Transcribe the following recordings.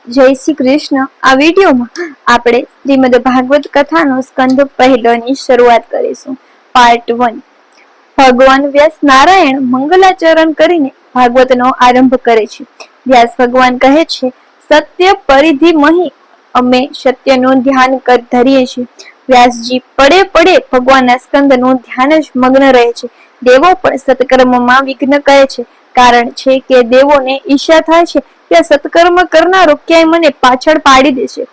જય શ્રી કૃષ્ણ. આ વિડીયોમાં આપણે શ્રીમદ ભાગવત કથાનો સ્કંદ પહેલાની શરૂઆત કરીશું. પાર્ટ 1. ભગવાન વ્યાસ નારાયણ મંગલાચરણ કરીને ભાગવતનો આરંભ કરે છે. વ્યાસ ભગવાન કહે છે, સત્ય પરિધિ મહી અમે સત્યનું ધ્યાન ધરીએ છીએ. વ્યાસજી પડે પડે ભગવાનના સ્કંદનું ધ્યાન જ મગ્ન રહે છે. દેવો પણ સત્કર્મમાં વિઘ્ન કહે છે. કારણ છે કે દેવોને ઈચ્છા થાય છે કે સત્કર્મ કરનારો ક્યાંય મને પાછળ પાડી દેશે.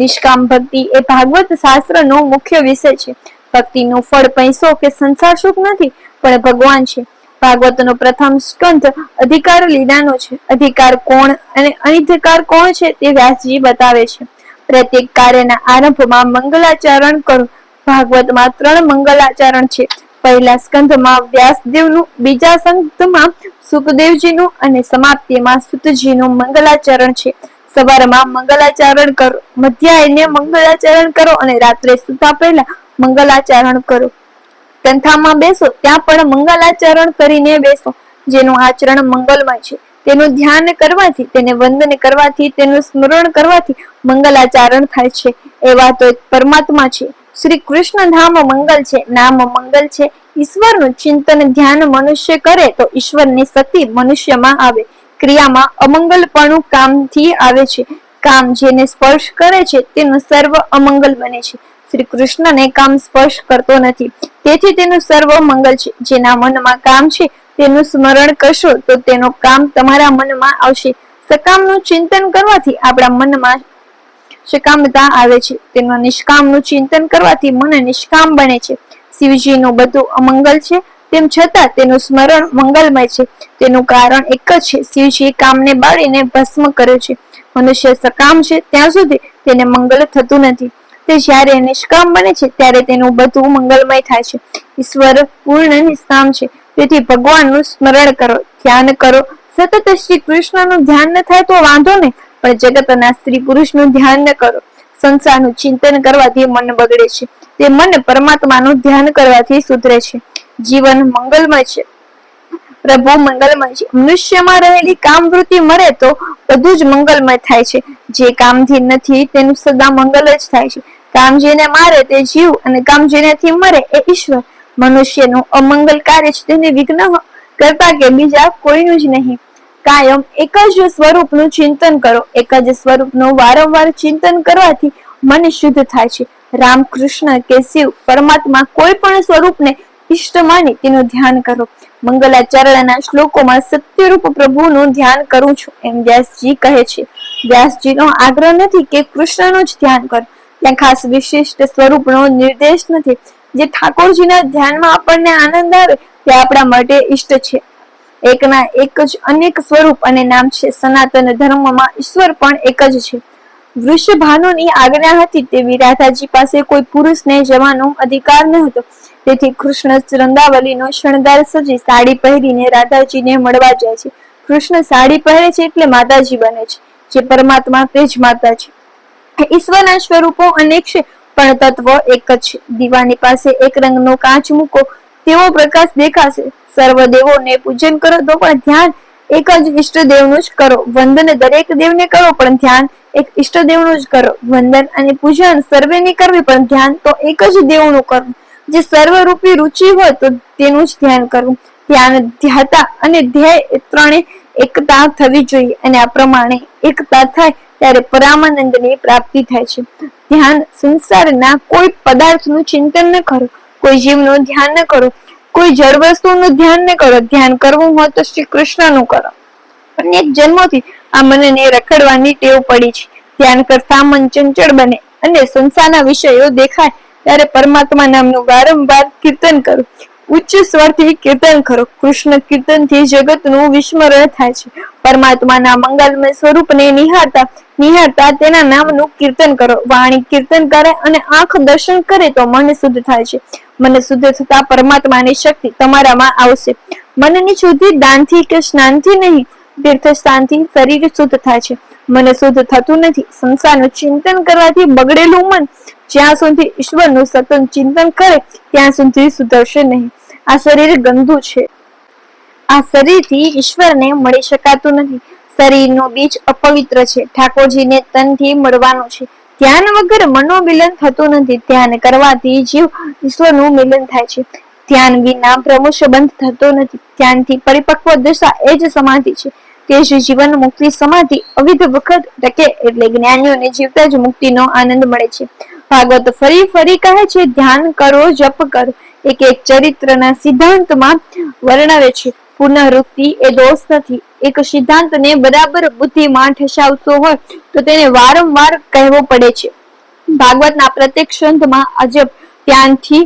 નિષ્કામ ભક્તિ એ ભાગવત શાસ્ત્રનો મુખ્ય વિષય છે. ભક્તિનું ફળ પૈસો કે સંસાર સુખ નથી, પણ ભગવાન છે. ભાગવતનો પ્રથમ સ્કંધ અધિકાર લીલાનો છે. અધિકાર કોણ અને અનધિકાર કોણ છે તે વ્યાસજી બતાવે છે. પ્રત્યેક કાર્યના આરંભમાં મંગલાચરણ કરો. ભાગવતમાં 3 મંગલાચરણ છે. પહેલા સ્કંધમાં વ્યાસદેવનું, બીજા સ્કંધમાં સુખદેવજીનું અને સમાપ્તિમાં સુતજીનું મંગલાચરણ છે. સવારમાં મંગલાચરણ કરો, મધ્યાહને મંગલાચરણ કરો અને રાત્રે સૂતા પહેલા મંગલાચરણ કરો. કંથામાં બેસો ત્યાં પણ મંગલાચરણ કરીને બેસો. જેનું આચરણ મંગલમય છે તેનું ધ્યાન કરવાથી, તેને વંદન કરવાથી, તેનું સ્મરણ કરવાથી મંગલાચરણ થાય છે. એવા તો પરમાત્મા છે. શ્રી કૃષ્ણ ધામ મંગલ છે, નામ મંગલ છે. ઈશ્વરનું ચિંતન ધ્યાન મનુષ્ય કરે તો ઈશ્વરની શક્તિ મનુષ્યમાં આવે. ક્રિયામાં અમંગલપણું કામથી આવે છે. કામ જેને સ્પર્શ કરે છે તેનું સર્વ અમંગલ બને છે. શ્રી કૃષ્ણને કામ સ્પર્શ કરતો નથી, તેથી તેનું સર્વ મંગલ છે. જેના મનમાં કામ છે તેનું સ્મરણ કરશો તો તેનું કામ તમારા મનમાં આવશે. સકામનું ચિંતન કરવાથી આપણા મનમાં સકામતા આવે છે. તેનું નિષ્કામનું ચિંતન કરવાથી મન નિષ્કામ બને છે. શિવજીનું બધું અમંગલ છે, તેમ છતાં તેનું સ્મરણ મંગલમય છે. તેનું કારણ એક જ છે, શિવજી કામને બાળીને ભસ્મ કર્યો છે. મનુષ્ય સકામ છે ત્યાં સુધી તેને મંગલ થતું નથી. તે જ્યારે નિષ્કામ બને છે ત્યારે તેનું બધું મંગલમય થાય છે. ઈશ્વર પૂર્ણ નિષ્કામ છે, તેથી ભગવાનનું સ્મરણ કરો, ધ્યાન કરો. સતત શ્રી કૃષ્ણનું ધ્યાન ન થાય તો વાંધો નહીં, પણ જગતના સ્ત્રી પુરુષનું ધ્યાન ન કરો. સંસારનું ચિંતન કરવાથી મન બગડે છે, તે મન પરમાત્માનું ધ્યાન કરવાથી સુધરે છે. જીવન મંગલમય છે, પ્રભુ મંગલમય છે. મનુષ્યમાં રહેલી કામવૃત્તિ મરે તો બધું જ મંગલમય થાય છે. જે કામથી નથી તેનું સદા મંગલ જ થાય છે. કામ જેને મારે તે જીવ અને કામ જેનેથી મરે એ ઈશ્વર. મનુષ્યનું અમંગલ કાર્ય છે તેને વિઘ્ન કરતા કે બીજા કોઈનું જ નહીં. કાયમ એક જ સ્વરૂપનું ચિંતન કરો. એક જ સ્વરૂપનું વારંવાર ચિંતન કરવાથી મન શુદ્ધ થાય છે. રામ, કૃષ્ણ કે શિવ, પરમાત્મા કોઈ પણ સ્વરૂપને ઈષ્ટ માની તેનું ધ્યાન કરો. મંગલાચરણના શ્લોકોમાં સત્યરૂપ પ્રભુનું ધ્યાન કરું છું એમ વ્યાસજી કહે છે. વ્યાસજીનો આગ્રહ નથી કે કૃષ્ણનું જ ધ્યાન કરો. ત્યાં ખાસ વિશિષ્ટ સ્વરૂપનો નિર્દેશ નથી. જે ઠાકોરજીના ધ્યાનમાં આપણને આનંદ આવે તે આપણા માટે ઈષ્ટ છે. એકના એક જ અનેક સ્વરૂપ અને નામ છે. સનાતન ધર્મમાં ઈશ્વર પણ એક જ છે. વૃષભાનુની આજ્ઞા હતી તેવી રાધાજી પાસે કોઈ પુરુષને જવાનો અધિકાર ન હતો. તેથી કૃષ્ણ વૃંદાવલીનો શણગાર સજી સાડી પહેરીને રાધાજીને મળવા જાય છે. કૃષ્ણ સાડી પહેરે છે એટલે માતાજી બને છે. જે પરમાત્મા તે જ માતા છે. ઈશ્વરના સ્વરૂપો અનેક છે પણ તત્વ એક જ છે. દીવાની પાસે એક રંગનો કાચ મૂકો, તેવો પ્રકાશ દેખાશે. સર્વ દેવોને પૂજન કરો તો પણ ધ્યાન એક જ ઈષ્ટદેવનું જ કરો. વંદન દરેક દેવને કરો પણ ધ્યાન એક ઈષ્ટદેવનું જ કરો. વંદન અને પૂજન સર્વેને કરવી પણ ધ્યાન તો એક જ દેવનું કરવું. જે સર્વરૂપી રુચિ હોય તો તેનું જ ધ્યાન કરવું. ધ્યાન, ધ્યાતા અને ધ્યેય ત્રણે એકતા થવી જોઈએ, અને આ પ્રમાણે એકતા થાય ત્યારે પરામાનંદની પ્રાપ્તિ થાય છે. ધ્યાન સંસારના કોઈ પદાર્થનું ચિંતન ન કરો, કોઈ જીવનું ધ્યાન ન કરો, કોઈ જળ વસ્તુનું ધ્યાન ન કરો. ધ્યાન કરવું હોય તો શ્રી કૃષ્ણનું કરો. અનેક જન્મોથી આ મનને રખડવાની ટેવ પડી છે. ધ્યાન કરતા મન ચંચળ બને અને સંસારના વિષયો દેખાય ત્યારે પરમાત્મા નામનું વારંવાર કીર્તન કરો. ઉચ્ચ સ્વરથી કીર્તન કરો. કૃષ્ણ કીર્તનથી જગતનું વિસ્મરણ થાય છે. પરમાત્માના મંગલમય સ્વરૂપને નિહાળતા તેના નામનું કીર્તન કરો. વાણી કીર્તન કરે અને આંખ દર્શન કરે તો મન શુદ્ધ થાય છે. મન શુદ્ધ થતા પરમાત્માની શક્તિ તમારામાં આવશે. મનની શુદ્ધિ દાનથી કે સ્નાનથી નહીં, તીર્થ સ્થાનથી શરીર શુદ્ધ થાય છે. મન શુદ્ધ થતું નથી. સંસારનું ચિંતન કરવાથી બગડેલું મન જ્યાં સુધી ઈશ્વરનું સતત ચિંતન કરે ત્યાં સુધી સુધરશે નહીં. આ શરીર ગંદુ છે. આ શરીરથી ઈશ્વરને મળી શકાતું નથી. શરીરનો બીજ અપવિત્ર છે. ઠાકોરજીને તનથી મળવાનું છે. ધ્યાન વગર મનોમિલન થતું નથી. ધ્યાન કરવાથી જીવ ઈશ્વરનું મિલન થાય છે. ધ્યાન વિના બ્રહ્મ સંબંધ થતો નથી. ધ્યાનથી પરિપક્વ દશા એ જ સમાધિ છે. તે જ જીવન મુક્તિ સમાધિ અવિધ વખત ટકે એટલે જ્ઞાનીઓને જીવતા જ મુક્તિનો આનંદ મળે છે. ભાગવત ફરી ફરી કહે છે, ધ્યાન કરો, જપ કરો. એક એક ચરિત્રના સિદ્ધાંતમાં વર્ણવે છે. પુનઃવૃત્તિ એ દોષ નથી. એક સિદ્ધાંતને બરાબર બુદ્ધિમાં ઠસાવતો હોય તો તેને વારંવાર કહેવો પડે છે. ભાગવતના પ્રત્યેક સંતમાં અજબ ધ્યાનથી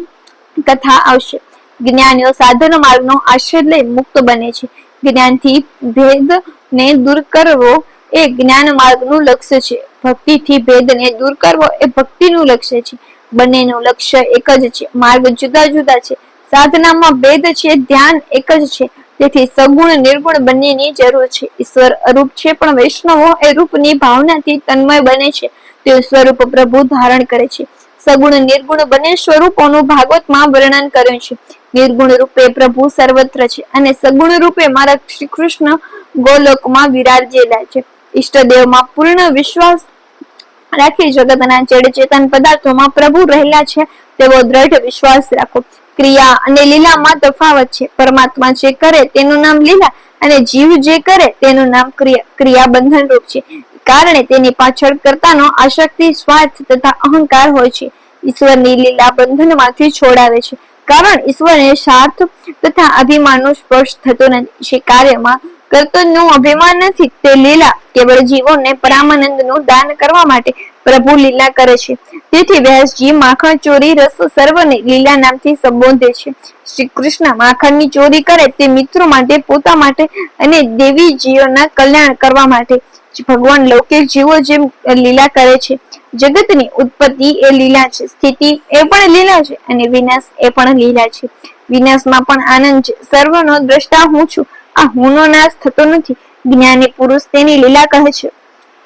કથા આવશે. જ્ઞાનીઓ સાધન માર્ગનો આશ્રય લઈ મુક્ત બને છે. જ્ઞાનથી ભેદને દૂર કરવો એ જ્ઞાન માર્ગનું લક્ષ્ય છે. ભક્તિથી ભેદને દૂર કરવો એ ભક્તિનું લક્ષ્ય છે. બંનેનું લક્ષ્ય એક જ છે. માર્ગ જુદા જુદા છે. સાધનામાં ભેદ છે, ધ્યાન એક જ છે. તેથી સગુણ નિર્ગુણ બંનેની જરૂર છે. ઈશ્વર અરૂપ છે, પણ વૈષ્ણવો એ રૂપની ભાવનાથી તન્મય બને છે. તે સ્વરૂપ પ્રભુ ધારણ કરે છે. સગુણ નિર્ગુણ બંને સ્વરૂપોનું ભાગવતમાં વર્ણન કર્યું છે. નિર્ગુણ રૂપે પ્રભુ સર્વત્ર છે અને સગુણ રૂપે મારા શ્રી કૃષ્ણ ગોલોકમાં વિરાજેલા છે. ઈષ્ટદેવમાં પૂર્ણ વિશ્વાસ રાખી જગતના જડ ચેતન પદાર્થોમાં પ્રભુ રહેલા છે તેવો દ્રઢ વિશ્વાસ રાખો. ક્રિયા અને લીલામાં તફાવત છે. પરમાત્મા જે કરે તેનું નામ લીલા અને જીવ જે કરે તેનું નામ ક્રિયા. ક્રિયા બંધન રૂપ છે, કારણે તેની પાછળ કરતાનો આસક્તિ, સ્વાર્થ તથા અહંકાર હોય છે. ઈશ્વરની લીલા બંધનમાંથી છોડાવે છે, કારણ ઈશ્વરને સ્વાર્થ તથા અભિમાનનો સ્પર્શ થતો નથી. જે કાર્યમાં કર્તવ્યનું અભિમાન નથી તે લીલા કેવળ જીવોને પરામાનંદનું દાન કરવા માટે પ્રભુ લીલા કરે છે. તેથી વ્યાસજી માખણ ચોરી રસ સર્વને લીલા નામથી સંબોધે છે. શ્રી કૃષ્ણ માખણની ચોરી કરે તે મિત્રો માટે, પોતા માટે અને દેવી જીવોના કલ્યાણ કરવા માટે. ભગવાન લૌકિક જીવો જેમ લીલા કરે છે. જગતની ઉત્પત્તિ એ લીલા છે, સ્થિતિ એ પણ લીલા છે અને વિનાશ એ પણ લીલા છે. વિનાશમાં પણ આનંદ છે. સર્વનો દ્રષ્ટા હું છું. આ હુંનો નાશ થતો નથી. જ્ઞાની પુરુષ તેની લીલા કહે છે.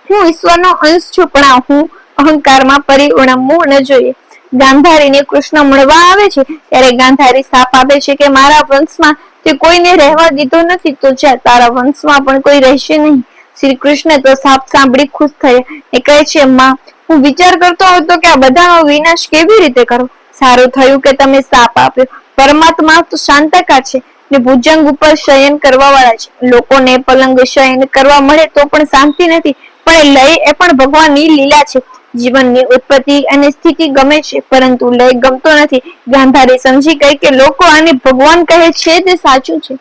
હું ઈશ્વરનો અંશ છું, પણ આ હું અહંકારમાં પરિણમવું ન જોઈએ. ગાંધારીને કૃષ્ણ મળવા આવે છે ત્યારે ગાંધારી શાપ આપે છે કે મારા વંશમાં તે કોઈને રહેવા દીધો નથી, તો જા તારા વંશમાં પણ કોઈ રહેશે નહીં. શ્રી કૃષ્ણ તો શાપ સાંભળી ખુશ થયા એ કહે છે, માં હું વિચાર કરતો હતો કે આ બધાનો વિનાશ કેવી રીતે કરો. સારું થયું કે તમે શાપ આપ્યો. પરમાત્મા તો શાંતાકાર છે ને ભુજંગ ઉપર શયન કરવા વાળા છે. લોકોને પલંગ શયન કરવા મળે તો પણ શાંતિ નથી, પણ લય એ પણ ભગવાનની લીલા છે. જીવનની ઉત્પત્તિ અને સ્થિતિ ગમે છે, પરંતુ લય ગમતો નથી. ગાંધારી સમજી ગઈ કે લોકો આને ભગવાન કહે છે તે સાચું છે.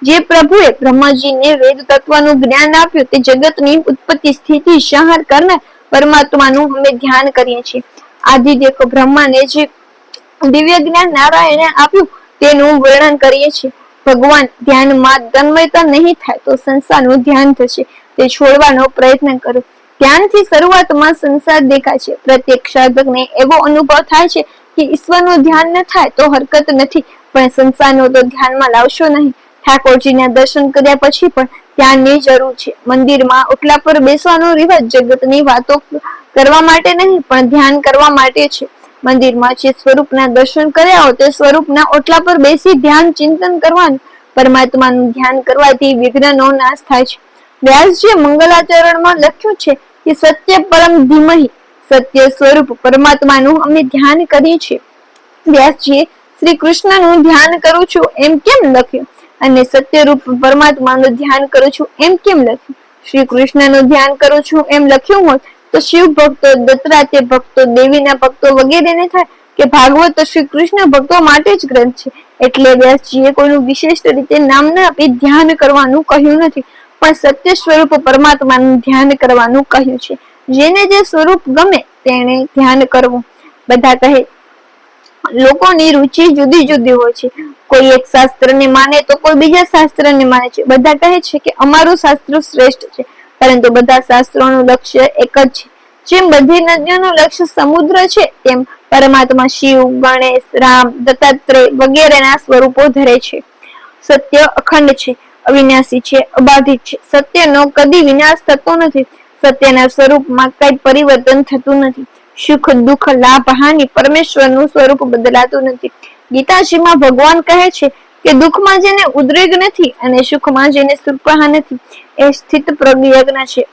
જે પ્રભુએ બ્રહ્માજીને વેદ તત્વનું જ્ઞાન આપ્યું તે જગતની ઉત્પત્તિ સ્થિતિ સંહાર કરનાર પરમાત્માનું અમે ધ્યાન કરીએ છીએ. આદિ દેખો બ્રહ્માને જે દિવ્ય જ્ઞાન નારાયણે આપ્યું તેનું વર્ણન કરીએ છીએ. ભગવાન ધ્યાનમાં તન્મયતા નહીં થાય તો સંસારનું ધ્યાન થશે. તે છોડવાનો પ્રયત્ન કરો. ધ્યાનથી શરૂઆતમાં સંસાર દેખાય છે. પ્રત્યેક સાધકને એવો અનુભવ થાય છે કે ઈશ્વરનું ધ્યાન ન થાય તો હરકત નથી, પણ સંસારનું તો ધ્યાનમાં લાવશો નહીં. ઠાકોરજીના દર્શન કર્યા પછી પણ ધ્યાનની જરૂર છે. મંદિરમાં ઓટલા પર બેસવાનો રિવાજ જગતની વાતો કરવા માટે નહીં, પણ ધ્યાન કરવા માટે છે. મંદિરમાં જે સ્વરૂપના દર્શન કર્યા હોય તે સ્વરૂપના ઓટલા પર બેસી ધ્યાન ચિંતન કરવાનું. પરમાત્માનું ધ્યાન કરવાથી વિઘ્નનો નાશ થાય છે. વ્યાસજીએ મંગલાચરણમાં લખ્યું છે કે સત્ય પરમ ધીમહિ, સત્ય સ્વરૂપ પરમાત્માનું અમે ધ્યાન કરીએ છીએ. વ્યાસજીએ શ્રી કૃષ્ણનું ધ્યાન કરું છું એમ કેમ લખ્યું અને સત્યરૂપ પરમાત્માનું ધ્યાન કરું છું એમ કેમ લખ્યું? શ્રી કૃષ્ણનું ધ્યાન કરું છું એમ લખ્યું હોત તો શિવ ભક્તો, દત્તાત્રેય ભક્તો, દેવીના ભક્તો વગેરેને થાય કે ભાગવત શ્રી કૃષ્ણ ભક્તો માટે જ ગ્રંથ છે. એટલે વ્યાસજીએ કોઈનું વિશેષ રીતે નામ ન આપી ધ્યાન કરવાનું કહ્યું નથી, પણ સત્ય સ્વરૂપ પરમાત્માનું ધ્યાન કરવાનું કહ્યું છે. જેને જે સ્વરૂપ ગમે તેને ધ્યાન કરવું. બધા કહે લોકોની રુચિ જુદી જુદી હોય છે. કોઈ એક શાસ્ત્રને માને તો કોઈ બીજા શાસ્ત્રને માને છે. બધા કહે છે કે અમારું શાસ્ત્ર શ્રેષ્ઠ છે, પરંતુ બધા શાસ્ત્રોનું લક્ષ્ય એક જ છે. જેમ બધી નદીઓનું લક્ષ્ય સમુદ્ર છે, તેમ પરમાત્મા શિવ, ગણેશ, રામ, દત્તાત્રેય વગેરેના સ્વરૂપો ધરે છે. સત્ય અખંડ છે, અવિનાશી છે, અબાધિત છે. સત્યનો કદી વિનાશ થતો નથી. સત્યના સ્વરૂપમાં કઈ પરિવર્તન થતું નથી. સુખ, દુઃખ, લાભ, હાનિ પરમેશ્વરનું સ્વરૂપ બદલાતું નથી. ગીતાજીમાં ભગવાન કહે છે કે દુઃખમાં જેને ઉદ્રેક નથી અને સુખમાં જેને સુરપાહા નથી એ સ્થિત પ્રજ્ઞ છે.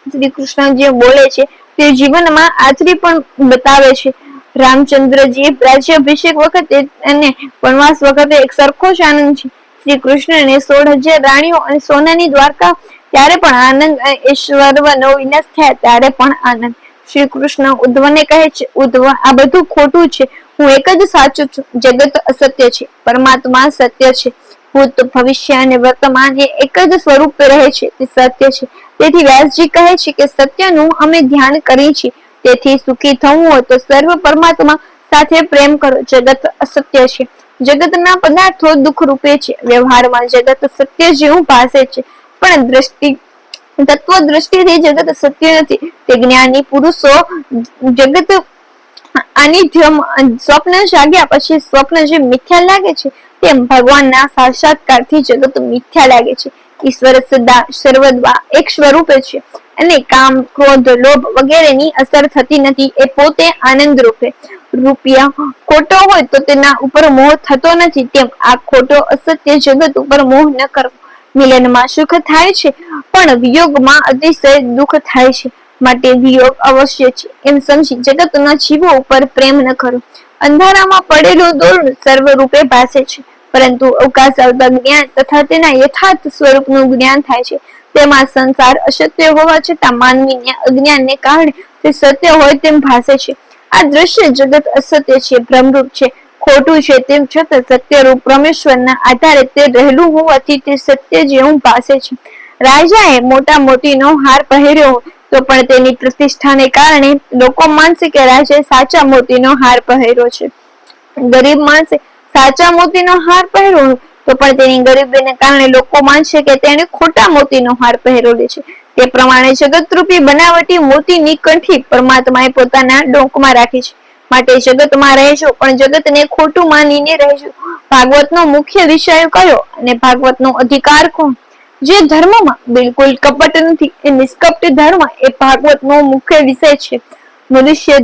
શ્રી કૃષ્ણ જે બોલે છે તે જીવનમાં આચરી પણ બતાવે છે. રામચંદ્રજી રાજ્યાભિષેક વખતે અને વનવાસ વખતે એક સરખો જ આનંદ છે. શ્રી કૃષ્ણને 16,000 રાણીઓ અને સોનાની દ્વારકા ત્યારે પણ આનંદ અને ઐશ્વર્યનો વિનાશ થયા ત્યારે પણ આનંદ. શ્રી કૃષ્ણ ઉદ્ધવને કહે છે, ઉદ્ધવ આ બધું ખોટું છે, હું એક જ સાચું છું, જગત અસત્ય છે, પરમાત્મા સત્ય છે, ભૂત ભવિષ્ય અને વર્તમાન એ એક જ સ્વરૂપે રહે છે, તે સત્ય છે. તેથી વ્યાસજી કહે છે કે સત્યનું અમે ધ્યાન કરીએ છીએ. તેથી સુખી થવું હોય તો સર્વ પરમાત્મા સાથે પ્રેમ કરો. જગત અસત્ય છે, જગતના પદાર્થો દુઃખ રૂપે છે. વ્યવહારમાં જગત સત્ય જેવું ભાસે છે, પણ તત્વ દ્રષ્ટિથી જગત સત્ય નથી. તે જ્ઞાની પુરુષો જગત અનિત્યમ સ્વપ્ન જાગ્યા પછી સ્વપ્ન જે મિથ્યા લાગે છે તેમ ભગવાનના સાક્ષાત્કારથી જગત મિથ્યા લાગે છે. ઈશ્વર સદા સર્વદા એક સ્વરૂપે છે અને કામ, ક્રોધ, લોભ વગેરેની અસર થતી નથી. એ પોતે આનંદ રૂપે. રૂપિયા ખોટો હોય તો તેના ઉપર મોહ થતો નથી, તેમ આ ખોટો અસત્ય જગત ઉપર મોહ ન કરવો. મિલનમાં સુખ થાય છે પણ વિયોગમાં અતિશય દુઃખ થાય છે, માટે વિયોગ અવશ્ય છે એમ સમજી જગતના જીવો ઉપર પ્રેમ ન કરો. અંધારામાં પડેલું દોરડું સર્વ રૂપે ભાસે છે, પરંતુ અવકાશ આવતા જ્ઞાન તથા તેના યથાર્થ સ્વરૂપનું જ્ઞાન થાય છે. તેમાં સંસાર અસત્ય હોવા છતાં માનવીના અજ્ઞાનને કારણે તે સત્ય હોય તેમ ભાસે છે. આ દ્રશ્ય જગત અસત્ય છે, ભ્રમરૂપ છે, ખોટું છે, તેમ છતાં સત્યરૂપ પરમેશ્વરના આધારે તે રહેલું હોવાથી તે સત્ય જેવું ભાસે છે. રાજાએ મોટા મોતીનો હાર પહેર્યો તો પણ તેની પ્રતિષ્ઠાને કારણે લોકો માનશે કે રાજાએ સાચા મોતીનો હાર પહેર્યો છે. ગરીબ માણસે સાચા મોતીનો હાર પહેર્યો તો પણ તેની ગરીબીને કારણે લોકો માનશે કે તેણે ખોટા મોતીનો હાર પહેરેલો છે. તે પ્રમાણે જગતરૂપી બનાવટી મોતીની કંઠી પરમાત્માએ પોતાના ડોકમાં રાખી છે. માટે જગતમાં રહેજો પણ જગતને ખોટું માનીને રહેજો. ભાગવતનો મુખ્ય વિષય કયો અને ભાગવતનો અધિકાર કોણ? જે ધર્મમાં બિલકુલ કપટ નથી એ નિષ્કપટ ધર્મ એ ભાગવતનો મુખ્ય વિષય છે. મનુષ્ય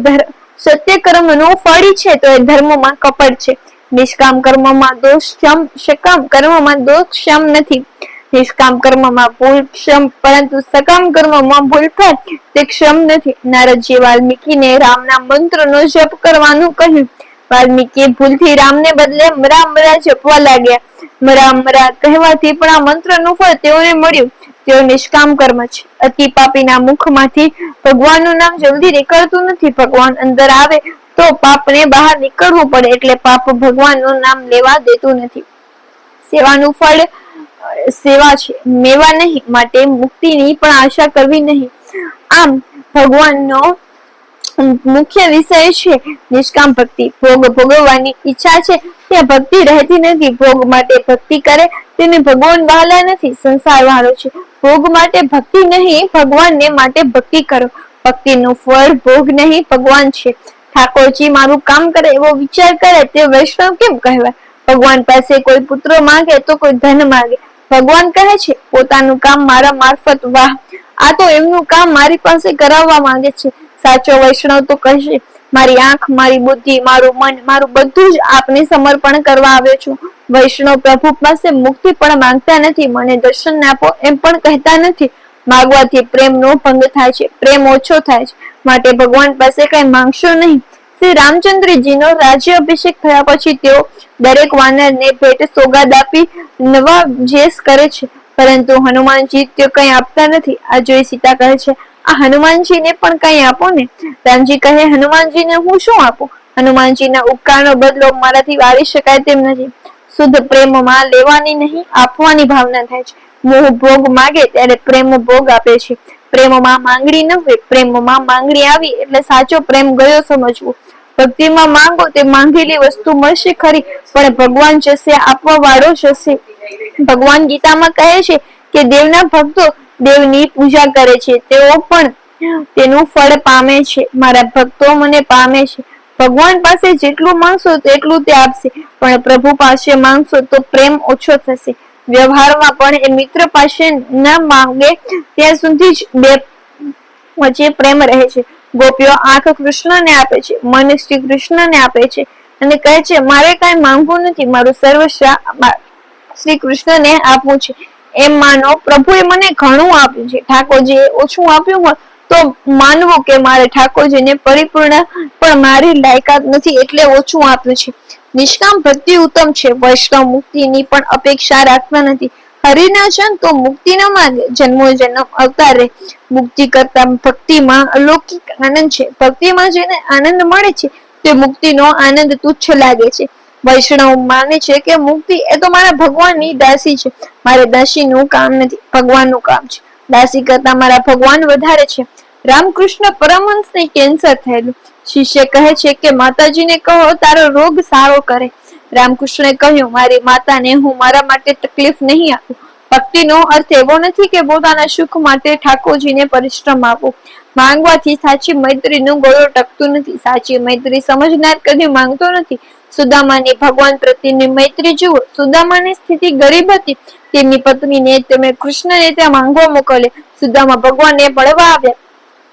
સત્ય કર્મનો ફળ છે તો એ ધર્મમાં કપટ છે. નિષ્કામ કર્મમાં દોષ ક્ષમ, સકામ કર્મમાં દોષ ક્ષમ નથી. નિષ્કામ કર્મમાં ભૂલ ક્ષમ, પરંતુ સકામ કર્મમાં ભૂલ થાય તે ક્ષમ નથી. નારદજી વાલ્મીકીને રામના મંત્રનો જપ કરવાનું કહ્યું. વાલ્મીકી ભૂલથી રામને બદલે મરા જપવા લાગ્યા. મરા કહેવાથી પણ આ મંત્રનું ફળ તેઓને મળ્યું. તેઓ નિષ્કામ કર્મ છે. અતિ પાપીના મુખમાંથી ભગવાનનું નામ જલ્દી નીકળતું નથી. ભગવાન અંદર આવે તો પાપને બહાર નીકળવું પડે, એટલે પાપ ભગવાનનું નામ લેવા દેતું નથી. સેવાનું ફળ સેવા છે, મેવા નહીં. માટે મુક્તિની પણ આશા કરવી નહીં. આમ ભગવાનનો મુખ્ય વિષય છે નિષ્કામ ભક્તિ. ભોગ ભોગવવાની ઈચ્છા છે ત્યાં ભક્તિ રહેતી નથી. ભોગ માટે ભક્તિ કરે તેને ભગવાન વહાલા નથી, સંસાર વહાલો છે. ભોગ માટે ભક્તિ નહીં, ભગવાનને માટે ભક્તિ કરો. ભક્તિનું ફળ ભોગ નહીં, ભગવાન છે. ઠાકોરજી મારું કામ કરે એવો વિચાર કરે તે વૈષ્ણવ કેમ કહેવાય? ભગવાન પાસે કોઈ પુત્ર માંગે તો કોઈ ધન માંગે. ભગવાન કહે છે પોતાનું કામ મારા મારફત, વાહ, આ તો એમનું કામ મારી પાસે કરાવવા માંગે છે. સાચો વૈષ્ણવ તો કહેશે મારી આંખ, મારી બુદ્ધિ, મારું મન, મારું બધું જ આપને સમર્પણ કરવા આવ્યો છું. વૈષ્ણવ પ્રભુ પાસે મુક્તિ પણ માંગતા નથી, મને દર્શન આપો એમ પણ કહેતા નથી. માગવાથી પ્રેમનો ભંગ થાય છે, પ્રેમ ઓછો થાય છે. માટે ભગવાન પાસે કઈ માંગશો નહીં. શ્રી રામચંદ્રજીનો રાજ્ય અભિષેક થયા પછી તેઓ દરેક વાનરને ભેટ સોગાદ આપી નવાજેસ કરે છે, પરંતુ હનુમાનજી તે કઈ આપતા નથી. આ જોઈ સીતા કહે છે આ હનુમાનજીને પણ કઈ આપો ને. રામજી કહે હનુમાનજીને હું શું આપું? હનુમાનજીના ઉપકારનો બદલો મારાથી વાળી શકાય તેમ નથી. શુદ્ધ પ્રેમમાં લેવાની નહીં, આપવાની ભાવના થાય છે. મોહ ભોગ માગે ત્યારે પ્રેમ ભોગ આપે છે. પ્રેમમાં માંગણી ન હોય, પ્રેમમાં માંગણી આવી એટલે સાચો પ્રેમ ગયો સમજવું. ભક્તિમાં માંગો તે માંગેલી વસ્તુ મળશે ખરી, પણ ભગવાન જશે, આપવા વાળો જશે. ભગવાન ગીતામાં કહે છે કે દેવના ભક્તો દેવની પૂજા કરે છે, તેઓ પણ તેનું ફળ પામે છે. મારા ભક્તો મને પામે છે. ભગવાન પાસે જેટલું માંગશો તેટલું તે આપશે, પણ પ્રભુ પાસે માંગશો તો પ્રેમ ઓછો થશે. વ્યવહારમાં પણ એ મિત્ર પાસે ન માંગે ત્યાં સુધી જ બે વચ્ચે પ્રેમ રહે છે. ગોપીઓ આંખ કૃષ્ણને આપે છે, મન શ્રી કૃષ્ણને આપે છે. અને કહે છે મારે કઈ માંગવું નથી, મારું સર્વસ્વ શ્રી કૃષ્ણને આપવું છે. એમ માનો પ્રભુએ મને ઘણું આપ્યું છે, ઠાકોરજીએ ઓછું આપ્યું હોય તો માનવું કે મારે ઠાકોરજીને પરિપૂર્ણ પણ મારી લાયકાત નથી એટલે ઓછું આપ્યું છે. નિષ્કામ ભક્તિ ઉત્તમ છે. વૈષ્ણવ મુક્તિની પણ અપેક્ષા રાખતા નથી. હરિના જન તો મુક્તિ ન માંગે, જન્મો જન્મ અવતારે મુક્તિ કરતા ભક્તિમાં અલૌકિક આનંદ છે. ભક્તિમાં જેને આનંદ મળે છે તે મુક્તિનો આનંદ તુચ્છ લાગે છે. વૈષ્ણવ માને છે કે મુક્તિ એ તો મારા ભગવાનની દાસી છે, મારે દાસીનું કામ નથી, ભગવાનનું કામ છે. દાસી કરતા મારા ભગવાન વધારે છે. રામકૃષ્ણ પરમહંસને કેન્સર થયેલું. શિષ્ય કહે છે કે માતાજીને કહો તારો રોગ સારો કરે. રામકૃષ્ણે કહ્યું મારી માતાને હું મારા માટે તકલીફ નહીં આપું. ભક્તિનો અર્થ એવો નથી કે પોતાના સુખ માટે ઠાકોરજીને પરિશ્રમ આપવો. માંગવાથી સાચી મૈત્રીનું ગળું ટકતું નથી. સાચી મૈત્રી સમજનાર કદી માંગતો નથી. સુદામાની ભગવાન પ્રત્યેની મૈત્રી જુઓ. સુદામાની સ્થિતિ ગરીબ હતી. તેમની પત્નીને તેમણે કૃષ્ણને ત્યાં માંગવા મોકલે. સુદામા ભગવાનને મળવા આવ્યા.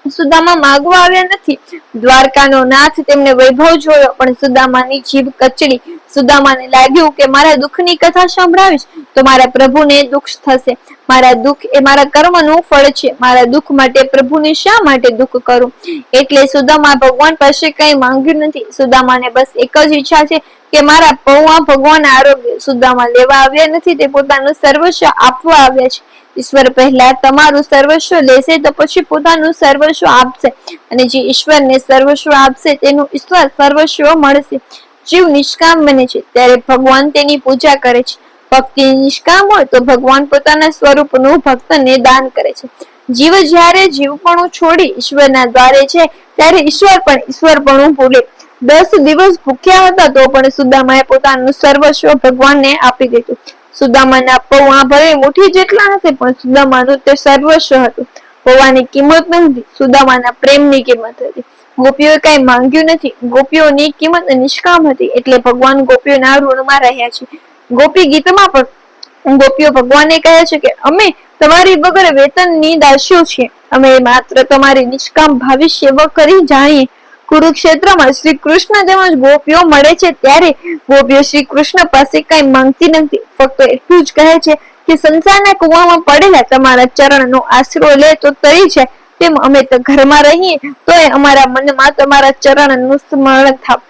સુદામા માંગવા આવ્યા નથી. દ્વારકાનો નાથ તેમને વૈભવ જોયો પણ સુદામાની જીભ કચડી. સુદામાને લાગ્યું કે મારા દુઃખની કથા સંભળાવીશ તો મારા પ્રભુને દુઃખ થશે. મારા દુઃખ એ મારા કર્મનું ફળ છે. મારા દુઃખ માટે પ્રભુને શા માટે દુઃખ કરું? એટલે સુદામા ભગવાન પાસે કઈ માંગ્યું નથી. સુદામાને બસ એક જ ઈચ્છા છે કે મારા પૌવા ભગવાન આરોગ્ય. સુદામા લેવા આવ્યા નથી, તે પોતાનું સર્વસ્વ આપવા આવ્યા છે. ઈશ્વર પહેલા તમારું સર્વસ્વ લેશે તો પછી પોતાનું સર્વસ્વ આપશે, અને જે ઈશ્વરને સર્વસ્વ આપશે તેનું ઈશ્વર સર્વસ્વ મળશે. જીવ નિષ્કામ બને છે ત્યારે ભગવાન તેની પૂજા કરે છે. ભક્તિ નિષ્કામ હોય તો ભગવાન પોતાના સ્વરૂપનું ભક્તને દાન કરે છે. જીવ જ્યારે જીવપણું છોડી ઈશ્વરના દ્વારે છે ત્યારે ઈશ્વર પણ ઈશ્વરપણું ભૂલે. 10 દિવસ ભૂખ્યા હતા તો પણ સુદામાએ પોતાનું સર્વસ્વ ભગવાનને આપી દીધું. સુદામાના પૌવા ભલે મુઠ્ઠી જેટલા હશે પણ સુદામાનું તે સર્વસ્વ હતું. પૌવાની કિંમત નથી, સુદામાના પ્રેમની કિંમત હતી. ગોપીઓએ કઈ માંગ્યું નથી. ગોપીઓની કિંમત નિષ્કામ હતી એટલે ભગવાન ગોપીઓના ઋણમાં રહ્યા છે. ગોપી ગીતમાં પણ ગોપીઓ ભગવાનને કહે છે કે અમે તમારી વગર વેતનની દાસીઓ છીએ. અમે માત્ર તમારી નિષ્કામ ભાવી સેવા કરી જાણીએ. કુરુક્ષેત્રમાં શ્રી કૃષ્ણ તેમજ ગોપીઓ મળે છે ત્યારે ગોપીઓ શ્રી કૃષ્ણ પાસે કઈ માંગતી નથી. ફક્ત એટલું જ કહે છે કે સંસારના કુવામાં પડેલા તમારા ચરણનો આશરો લે તો તરી જાય, તેમ અમે તો ઘરમાં રહીએ તોય અમારા મનમાં તમારા ચરણનું સ્મરણ થાવ.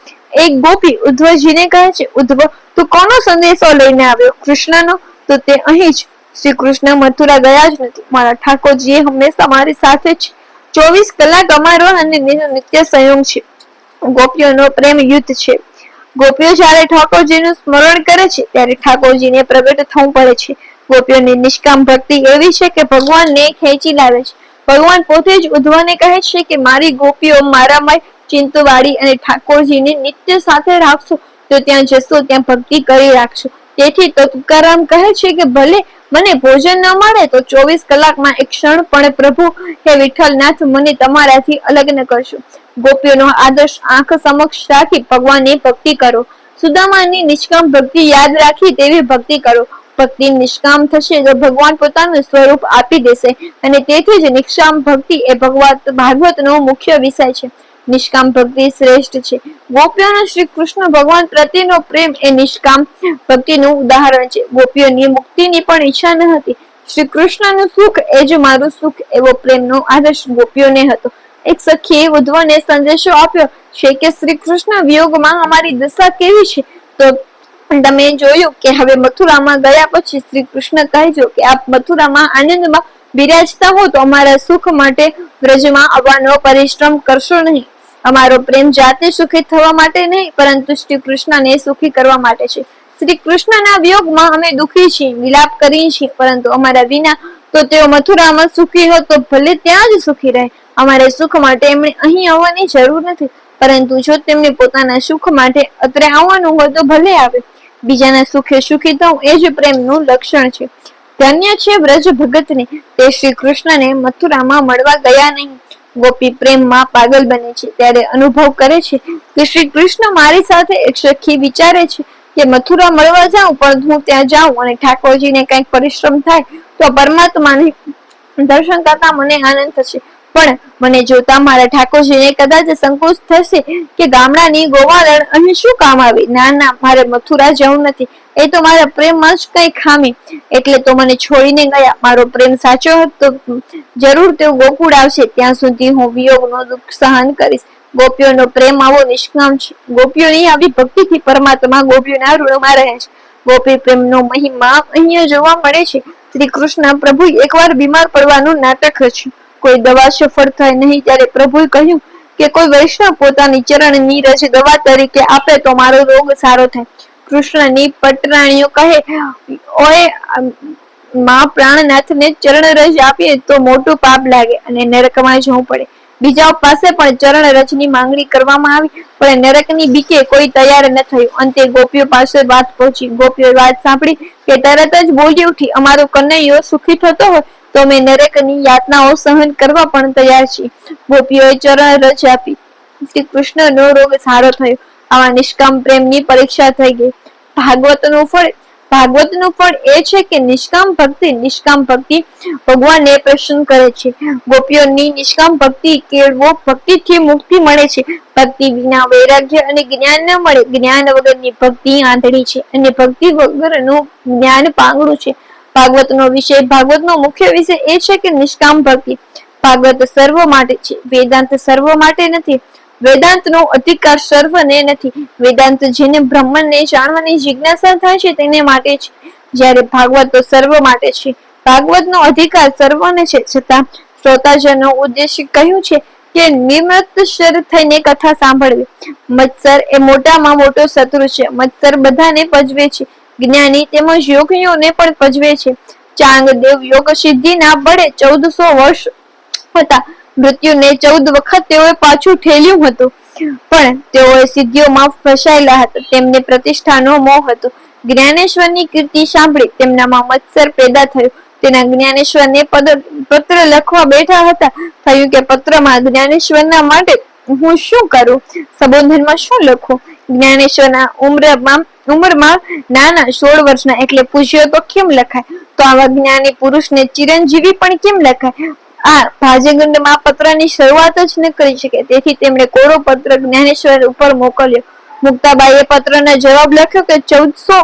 એક ગોપી ઉદ્ધવજીને કહે છે ઉદ્ધવ તું કોનો સંદેશો લઈને આવ્યો? કૃષ્ણનો. તો તે અહીં જ. શ્રી કૃષ્ણ મથુરા ગયા જ નથી. મારા ઠાકોરજી હંમેશા મારી સાથે જ. 24 કલાક અમારો અને નિત્ય સંયોગ છે. ગોપીઓનો પ્રેમ યુદ્ધ છે. ગોપીઓ જ્યારે ઠાકોરજીનું સ્મરણ કરે છે ત્યારે ઠાકોરજીને પ્રગટ થવું પડે છે. ગોપીઓની નિષ્કામ ભક્તિ એવી છે કે ભગવાનને ખેંચી લાવે છે. ભગવાન પોતે જ ઉદ્ધવને કહે છે કે મારી ગોપીઓ મારામાં ચિંતવાળી અને ઠાકોરજીને નિત્ય સાથે રાખશો તો ત્યાં જશો ત્યાં ભક્તિ કરી રાખશો. તેથી તો તુકારામ કહે છે કે ભલે મને ભોજન ન મળે તો 24 કલાકમાં એક ક્ષણ પણ પ્રભુ હે વિઠ્ઠલનાથ મને તમારાથી અલગ ન કરશો. ગોપીઓનો આદર્શ આંખ સમક્ષ રાખી ભગવાનની ભક્તિ કરો. સુદામાની નિષ્કામ ભક્તિ યાદ રાખી તેવી ભક્તિ કરો. ભક્તિ નિષ્કામ થશે તો ભગવાન પોતાનું સ્વરૂપ આપી દેશે, અને તેથી જ નિષ્કામ ભક્તિ એ ભાગવતનો મુખ્ય વિષય છે. નિષ્કામ ભક્તિ શ્રેષ્ઠ છે. ગોપીઓનો શ્રી કૃષ્ણ ભગવાન પ્રત્યેનો પ્રેમ એ નિષ્કામ ભક્તિનું ઉદાહરણ છે. ગોપીઓની મુક્તિની પણ ઈચ્છા ન હતી. શ્રી કૃષ્ણનું સુખ એ જ મારું સુખ એવો પ્રેમનો આદર્શ ગોપીઓને હતો. એક સખીએ ઉદ્ધવને સંદેશો આપ્યો છે કે શ્રી કૃષ્ણ વિયોગમાં અમારી દશા કેવી છે? તો તમે જોયું કે હવે મથુરામાં ગયા પછી શ્રી કૃષ્ણ કહેજો કે આપ મથુરામાં આનંદમાં બિરાજતા હો તો અમારા સુખ માટે વ્રજમાં આવવાનો પરિશ્રમ કરશો નહીં. અમારો પ્રેમ જાતે સુખી થવા માટે નહીં પરંતુ શ્રી કૃષ્ણને સુખી કરવા માટે છે. શ્રી કૃષ્ણના વિયોગમાં અમે દુઃખી છીએ, વિલાપ કરીએ છીએ, પરંતુ અમારા વિના તો તેઓ મથુરામાં સુખી હોત તો ભલે ત્યાં જ સુખી રહે. અમારે સુખ માટે એમણે અહીં આવવાની જરૂર નથી, પરંતુ જો તેમને પોતાના સુખ માટે અત્રે આવવાનું હોય તો ભલે આવે. બીજાના સુખે સુખી થવું એ જ પ્રેમનું લક્ષણ છે. ધન્ય છે વ્રજ ભગતને, તે શ્રી કૃષ્ણને મથુરામાં મળવા ગયા નહીં. ગોપી પ્રેમમાં પાગલ બને છે ત્યારે અનુભવ કરે છે કે શ્રી કૃષ્ણ મારી સાથે એક સખી વિચારે છે કે મથુરા મળવા જાઉં પણ હું ત્યાં જાઉં અને ઠાકોરજીને કંઈક પરિશ્રમ થાય તો પરમાત્માને દર્શન કરતા મને આનંદ થશે. પણ મને જોતા મારા ઠાકોરજીને કદાચ સંકોચ થશે કે ગામડાની ગોવાળણ અહીં શું કામ આવી. ના ના, મારે મથુરા જવું નથી. એ તો મારા પ્રેમમાં જ કઈ ખામી, એટલે તો મને છોડીને ગયા. મારો પ્રેમ સાચો હતો જરૂર તેઓ ગોકુળ આવશે ત્યાં સુધી હું વિયોગનો દુઃખ સહન કરીશ. ગોપીઓનો પ્રેમ આવો નિષ્કામ છે. ગોપીઓની આવી ભક્તિથી પરમાત્મા ગોપીઓના ઋણમાં રહે છે. ગોપી પ્રેમનો મહિમા અહીંયા જોવા મળે છે. શ્રી કૃષ્ણ પ્રભુ એકવાર બીમાર પડવાનું નાટક રચ્યું. કોઈ દવા સફળ થાય નહીં ત્યારે પ્રભુએ કહ્યું કે કોઈ વૈષ્ણવ પોતાની ચરણની રજ દવા તરીકે આપે તો મારો રોગ સારો થાય. કૃષ્ણની પટરાણીઓ કહે, ઓએ માં પ્રાણનાથને ચરણ રજ આપીએ તો મોટું પાપ લાગે અને નરકમાં જવું પડે. બીજાઓ પાસે પણ ચરણ રજની માંગણી કરવામાં આવી, પણ નરકની બીકે કોઈ તૈયાર ન થયું. અંતે ગોપીઓ પાસે વાત પહોંચી. ગોપીઓ વાત સાંભળી કે તરત જ બોલી ઉઠી, અમારો કનૈયો સુખી થતો હોય તો અમે નરકની યાતનાઓ સહન કરવા પણ તૈયાર છીએ. ગોપીઓએ ચરણ રજ આપી. શ્રી કૃષ્ણનો રોગ સારો થયો. આવા નિષ્કામ પ્રેમની પરીક્ષા થઈ ગઈ. ભાગવતનું ફળ એ છે કે નિષ્કામ ભક્તિ ભગવાનને પ્રસન્ન કરે છે. ગોપીઓની નિષ્કામ ભક્તિ કેળવો ભક્તિથી મુક્તિ મળે છે. ભક્તિ વિના વૈરાગ્ય અને જ્ઞાન ન મળે. જ્ઞાન વગરની ભક્તિ આંધળી છે અને ભક્તિ વગરનું જ્ઞાન પાંગળું છે. ભાગવતનો મુખ્ય વિષય એ છે કે નિષ્કામ ભક્તિ. ભાગવત સર્વ માટે છે, વેદાંત સર્વ માટે નથી. વેદાંતનો અધિકાર સર્વને નથી. વેદાંત જેને બ્રહ્મને જાણવાની જિજ્ઞાસા થાય છે તેને માટે છે, જ્યારે ભાગવત તો સર્વ માટે છે. ભાગવતનો અધિકાર સર્વને છે, છતાં શ્રોતાજનો ઉદ્દેશ્ય કહ્યું છે કે નિમ્રત શર થઈને કથા સાંભળવી. મત્સર એ મોટામાં મોટો શત્રુ છે. મત્સર બધાને પજવે છે, જ્ઞાની તેમજ યોગીઓને પણ પજવે છે. ચાંગદેવ યોગ સિદ્ધિના બળે 1400 વર્ષ હતા. મૃત્યુને 14 વખત તેઓએ પાછું ઠેલ્યું હતું, પણ તેઓએ સિદ્ધિઓમાં ફસાયેલા હતા. તેમને પ્રતિષ્ઠાનો મોહ હતો. જ્ઞાનેશ્વરની કીર્તિ સાંભળી તેમનામાં મત્સર પેદા થયો. તેના જ્ઞાનેશ્વરને પત્ર લખવા બેઠા હતા. થયું કે પત્રમાં જ્ઞાનેશ્વરના માટે હું શું કરું, સંબોધનમાં શું લખું. જ્ઞાનેશ્વરના ઉંમરમાં નાના 16 વર્ષના, એટલે પૂજ્ય તો કેમ લખાય, તો આવા જ્ઞાની પુરુષને ચિરંજીવી પણ કેમ લખાય. આ ભાજગંડમાં પત્રની શરૂઆત જ ન કરી શકે, તેથી તેમણે કોરો પત્ર જ્ઞાનેશ્વર ઉપર મોકલ્યો. મુક્તાબાઈએ પત્રનો જવાબ લખ્યો કે 1400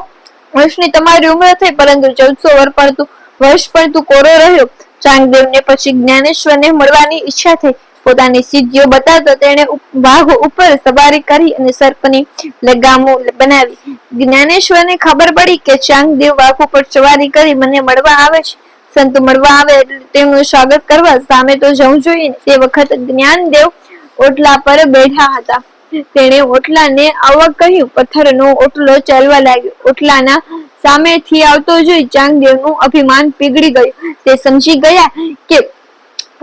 વર્ષની તમારી ઉંમર થઈ, પરંતુ 1400 વર્ષ પણ તું કોરો રહ્યો. ચાંગદેવને પછી જ્ઞાનેશ્વરને મળવાની ઈચ્છા થઈ. પોતાની સિદ્ધિઓ બતાવતા તેણે વાઘ ઉપર સવારી કરી અને સર્પની લગામો બનાવી. જ્ઞાનેશ્વરને ખબર પડી કે ચાંગદેવ વાઘ ઉપર સવારી કરી મને મળવા આવે છે. સંત મળવા આવે એટલે તેમનું સ્વાગત કરવા સામે તો જવું જોઈએ. તે વખત જ્ઞાનદેવ ઓટલા પર બેઠા હતા. તેણે ઓટલાને આવવા કહ્યું. પથ્થરનો ઓટલો ચાલવા લાગ્યો. ઓટલાના સામેથી આવતો જોઈ ચાંગદેવનું અભિમાન પીગળી ગયું. તે સમજી ગયા કે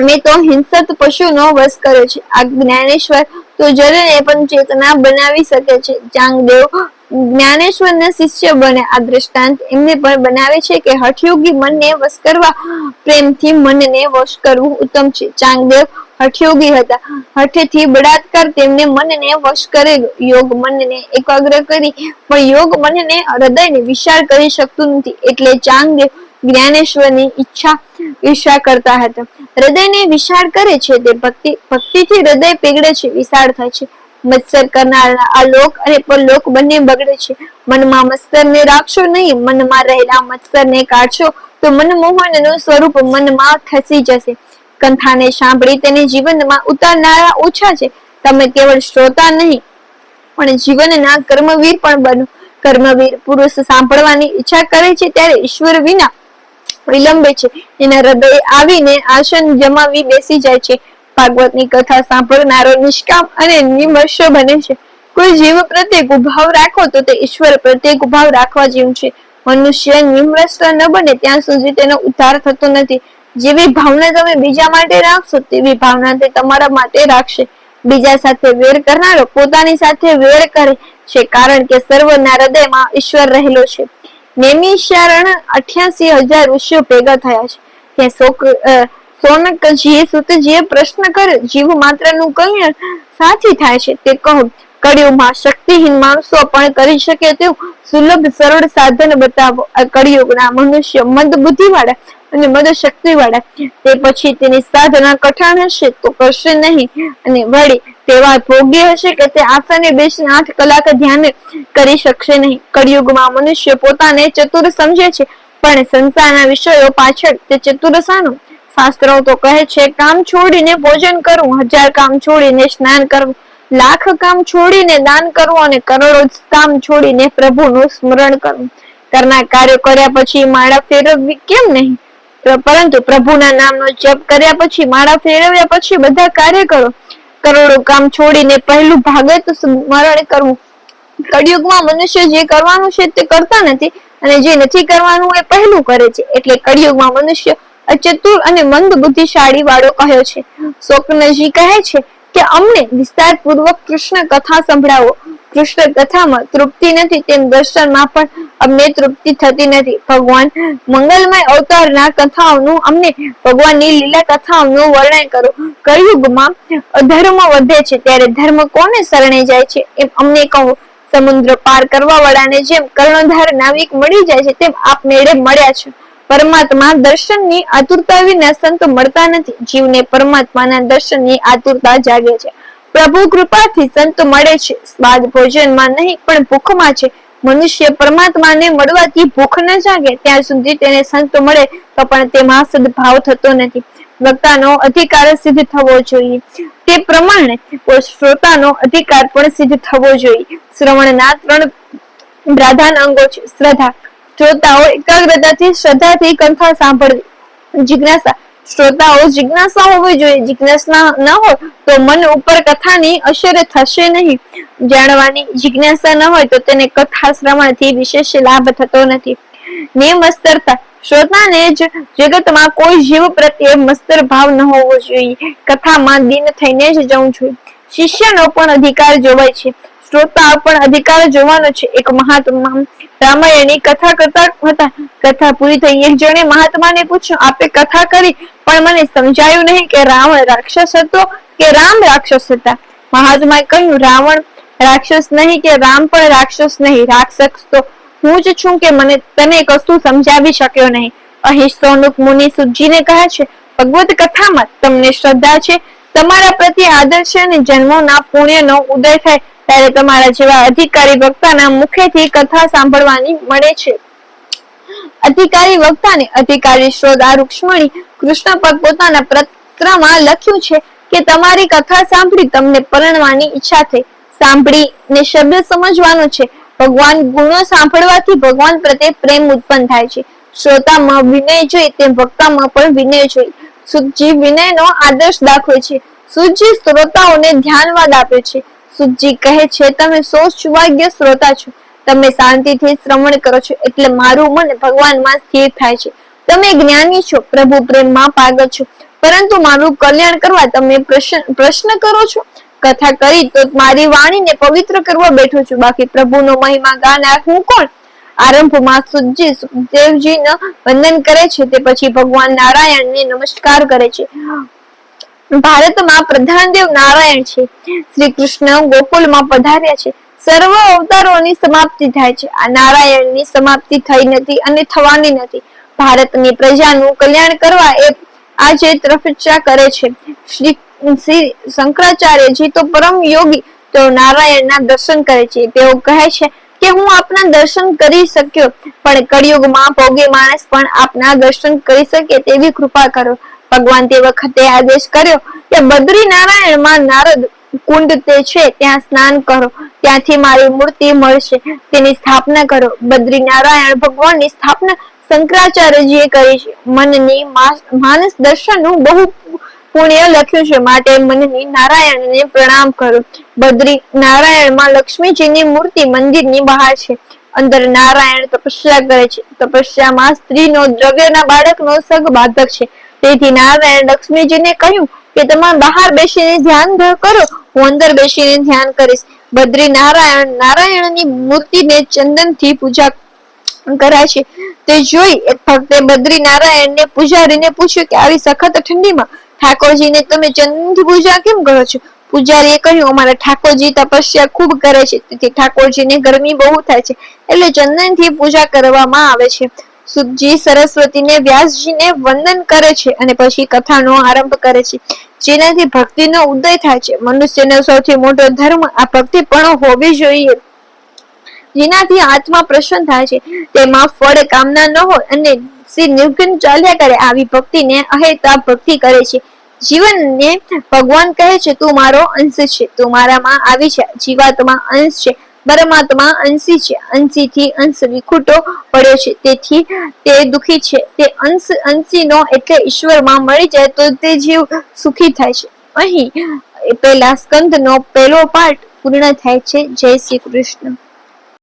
મેં તો હિંસક પશુનો વશ કર્યો છે. આ જ્ઞાનેશ્વર તો જળને પણ ચેતના બનાવી શકે છે. ચાંગદેવ જ્ઞાનેશ્વરના શિષ્ય બને. આ દ્રષ્ટાંત એમને પણ બનાવે છે કે હઠયોગી મનને વશ કરવા પ્રેમથી મનને વશ કરવું ઉત્તમ છે. ચાંગદેવ હઠયોગી હતા. હઠથી બળાત્કાર તેમને મનને વશ કરેલો. યોગ મનને એકાગ્ર કરી, પણ યોગ મનને હૃદયને વિશાળ કરી શકતું નથી. એટલે ચાંગદેવ જ્ઞાનેશ્વરની ઈચ્છા કરતા હતા. હૃદયને વિશાળ કરે છે તે ભક્તિથી હૃદય પીગળે છે, વિશાળ થાય છે. મત્સર કરનારના આ લોક અને પરલોક બંને બગડે છે. મનમાં મત્સરને રાખશો નહીં. મનમાં રહેલા મત્સરને કાઢશો તો મનમોહનનું સ્વરૂપ મનમાં ખસી જશે. કથાને સાંભળી તેને જીવનમાં ઉતારનારા ઓછા છે. તમે કેવળ શ્રોતા નહીં પણ જીવનના કર્મવીર પણ બનો. કર્મવીર પુરુષ સાંભળવાની ઈચ્છા કરે છે ત્યારે ઈશ્વર વિના વિલંબે છે. એના હૃદય આવીને આસન જમાવી બેસી જાય છે. ભાગવતની કથા સાંભળનારો નિષ્કામ અને નિમર્ષ બને છે. કોઈ જીવ પ્રત્યે ભાવ રાખો તો તે ઈશ્વર પ્રત્યે ભાવ રાખવા જેવું છે. મનુષ્ય નિમર્ષ ન બને ત્યાં સુધી તેનો ઉદ્ધાર થતો નથી. જેવી ભાવના તમે બીજા માટે રાખશો તેવી ભાવના તે તમારા માટે રાખશે. બીજા સાથે વેર કરનારો પોતાની સાથે વેર કરે છે, કારણ કે સર્વના હૃદયમાં ઈશ્વર રહેલો છે. નૈમિષારણ્ય 88,000 ઋષિઓ ભેગા થયા છે. ત્યાં સોનકજીએ સુતજીએ પ્રશ્ન કર્યો, જીવ માત્રનું કલ્યાણ સાથી થાય છે તે કહો. કળિયુગમાં શક્તિહીન માણસો પણ કરી શકે તેવું સુલભ સરળ સાધન બતાવો. આ કળિયુગના મનુષ્ય મંદ બુદ્ધિવાળા અને મદ શક્તિ વાળા. તે પછી તેની સાધના કઠણ હશે તો કરશે નહીં, અને વળી તેવા ભોગી હશે કે તે આસને બેસીને 8 કલાક ધ્યાન કરી શકશે નહીં. કળિયુગમાં મનુષ્ય પોતાને ચતુર સમજે છે, પણ સંસારના વિષયો પાછળ તે ચતુર શાનું? શાસ્ત્રો તો કહે છે, કામ છોડીને ભોજન કરવું, 1000 કામ છોડીને સ્નાન કરવું, 1,00,000 કામ છોડીને દાન કરવું, અને કરોડો કામ છોડીને પ્રભુનું સ્મરણ કરવું. ઘરના કાર્યો કર્યા પછી માળા ફેરવવી કેમ નહીં? પરંતુ પ્રભુના નામનો જપ કર્યા પછી, માળા ફેરવ્યા પછી બધા કાર્ય કરો. કરોડો કામ છોડીને પહેલું ભાગવત સ્મરણ કરવું. કળિયુગમાં મનુષ્ય જે કરવાનું છે તે કરતા નથી, અને જે નથી કરવાનું એ પહેલું કરે છે. એટલે કળિયુગમાં મનુષ્ય અચતુર અને મંદ બુદ્ધિશાળી વાળો કહ્યો છે. સ્વપ્નજી કહે છે કે અમને વિસ્તારપૂર્વક કૃષ્ણ કથા સંભળાવો. કૃષ્ણ કથામાં તૃપ્તિ નથી, તેમ દર્શનમાં પણ અમને તૃપ્તિ થતી નથી. ભગવાન મંગલમય અવતારના કથાઓનું અમને ભગવાનની લીલા કથાઓનું વર્ણન કરો. કળિયુગમાં અધર્મ વધે છે ત્યારે ધર્મ કોને શરણે જાય છે એમ અમને કહો. સમુદ્ર પાર કરવા વાળાને જેમ કર્ણધાર નાવિક મળી જાય છે, તેમ આપમેળે મળ્યા છે. પરમાત્મા દર્શનની આતુરતા વિના સંત મળતા નથી. જીવને પરમાત્માના દર્શનની આતુરતા જાગે છે. પ્રભુ કૃપાથી સંત મળે છે. સ્વાદ ભોજનમાં નહીં પણ ભૂખમાં છે. મનુષ્ય પરમાત્માને મળવાથી ભૂખ ન જાગે ત્યાં સુધી તેને સંત મળે તો પણ તેમાં સદભાવ થતો નથી. વક્તાનો અધિકાર સિદ્ધ થવો જોઈએ, તે પ્રમાણે શ્રોતાનો અધિકાર પણ સિદ્ધ થવો જોઈએ. શ્રવણના 3 પ્રધાન અંગો છે. શ્રદ્ધા, શ્રોતાઓ એકાગ્રતાથી શ્રદ્ધાથી કથા સાંભળવી. જિજ્ઞાસા, શ્રોતાઓ જિજ્ઞાસા હોવી જોઈએ. જિજ્ઞાસા ન હોય તો મન ઉપર કથાની અસર થશે નહીં. જાણવાની જિજ્ઞાસા ન હોય તો તેને કથા શ્રવણથી વિશેષ લાભ થતો નથી. નિમસ્તરતા, શ્રોતાને જ જગતમાં કોઈ જીવ પ્રત્યે મસ્તર ભાવ ન હોવો જોઈએ. કથામાં દીન થઈને જ જવું જોઈએ. શિષ્યનો પણ અધિકાર જોવાય છે, શ્રોતા પણ અધિકાર જોવાનો છે. એક મહાત્મા રામાયણની કથા કરતા હતા. કથા પૂરી થઈ એક જણે મહાત્માને પૂછ્યું, આપે કથા કરી પણ મને સમજાયું નહીં કે રાવણ રાક્ષસ હતો કે રામ રાક્ષસ હતા. મહાત્માએ કહ્યું, રાવણ રાક્ષસ નહીં કે રામ પણ રાક્ષસ નહીં, રાક્ષસ તો હું જ છું કે મને તને કશું સમજાવી શક્યો નહીં. અહીં સૌનક મુનિ સુજીને કહે છે, ભગવત કથામાં તમને શ્રદ્ધા છે, તમારા પ્રત્યે આદર છે, અને જન્મોના પુણ્યનો ઉદય થાય ત્યારે તમારા જેવા અધિકારી વક્તાના મુખેથી કથા સાંભળવાની મળે છે. અધિકારી વક્તાને અધિકારી શ્રોતા રૂક્ષ્મણી કૃષ્ણ પર પોતાના પત્રમાં લખ્યું છે કે તમારી કથા સાંભળી તમને પરણવાની ઈચ્છા થઈ. સાંભળીને શબ્દ સમજવાનો છે. ભગવાન ગુણો સાંભળવાથી ભગવાન પ્રત્યે પ્રેમ ઉત્પન્ન થાય છે. શ્રોતામાં વિનય જોઈ તેમ વક્તામાં પણ વિનય જોઈ. સુતજી વિનયનો આદર્શ દાખવે છે. સુતજી શ્રોતાઓને ધ્યાનવાદ આપે છે. સુતજી કહે છે, તમે સૌભાગ્ય શ્રોતા છો. તમે શાંતિથી શ્રવણ કરો છો એટલે મારું મન ભગવાનમાં સ્થિર થાય છે. તમે જ્ઞાની છો, પ્રભુ પ્રેમમાં પાગલ છો, પરંતુ મારું કલ્યાણ કરવા તમે પ્રશ્ન કરો છો. કથા કરી તો મારી વાણીને પવિત્ર કરવા બેઠો છું, બાકી પ્રભુનો મહિમા ગાનાર હું કોણ? આરંભમાં સુતજી સુખદેવજીને વંદન કરે છે, તે પછી ભગવાન નારાયણને નમસ્કાર કરે છે. ભારતમાં પ્રધાનદેવ નારાયણ છે. શ્રી કૃષ્ણ ગોકુલમાં પધાર્યા છે. સર્વ અવતારોની સમાપ્તિ થાય છે. આ નારાયણની સમાપ્તિ થઈ નથી અને થવાની નથી. ભારતની પ્રજાનું કલ્યાણ કરવા એ આજે તપસ્યા કરે છે. શ્રી શંકરાચાર્યજી તો પરમ યોગી, તેઓ નારાયણના દર્શન કરે છે. તેઓ કહે છે કે હું આપના દર્શન કરી શક્યો, પણ કળિયુગમાં ભોગી માણસ પણ આપના દર્શન કરી શકે તેવી કૃપા કરો. ભગવાન તે વખતે આદેશ કર્યો કે બદ્રી નારાયણમાં નારદ કુંડ તે છે ત્યાં સ્નાન કરો, ત્યાંથી મારી મૂર્તિ મળશે, તેની સ્થાપના કરો. બદ્રી નારાયણ ભગવાનની સ્થાપના શંકરાચાર્યજીએ કરી છે. મનની માનસ દર્શનનું બહુ પુણ્ય લખ્યું છે, માટે મનની નારાયણને પ્રણામ કરો. બદ્રી નારાયણમાં લક્ષ્મીજીની મૂર્તિ મંદિરની બહાર છે. અંદર નારાયણ તપસ્યા કરે છે. તપસ્યામાં સ્ત્રીનો દ્રવ્યના બાળકનો સગ બાધક છે. તેથી નારાયણ લક્ષ્મીજીને કહ્યું કે તમે બહાર બેસીને ધ્યાન કરો, હું અંદર બેસીને ધ્યાન કરીશ. બદ્રી નારાયણની મૂર્તિને ચંદનથી પૂજા કરાય છે. તે જોઈ એક ભક્તે બદ્રી નારાયણને પૂજારીને પૂછ્યું કે આવી સખત ઠંડીમાં ઠાકોરજીને તમે ચંદનથી પૂજા કેમ કરો છો? પૂજારીએ કહ્યું, અમારા ઠાકોરજી તપસ્યા ખૂબ કરે છે, તેથી ઠાકોરજીને ગરમી બહુ થાય છે, એટલે ચંદનથી પૂજા કરવામાં આવે છે. સુતજી સરસ્વતીને વ્યાસજીને વંદન કરે છે અને પછી કથાનો આરંભ કરે છે, જેનાથી ભક્તિનો ઉદય થાય છે. મનુષ્યનો સૌથી મોટો ધર્મ આ ભક્તિ પણ હોવી જોઈએ, જેનાથી આત્મા પ્રસન્ન થાય છે, તેમાં ફળ કામના ન હોય અને શ્રી નિર્ગુણ ચાલ્યા કરે. આવી ભક્તિને અહેતા ભક્તિ કરે છે. જીવનને ભગવાન કહે છે, તું મારો અંશ છે, તું મારામાં આવી છે. જીવાત્મા અંશ છે, પરમાત્મા અંશી છે. અંશીથી અંશ વિખૂટો પડ્યો છે, તેથી તે દુઃખી છે. તે અંશીનો એટલે ઈશ્વરમાં મળી જાય તો તે જીવ સુખી થાય છે. અહીં પહેલા સ્કંદનો પહેલો પાઠ પૂર્ણ થાય છે. જય શ્રી કૃષ્ણ.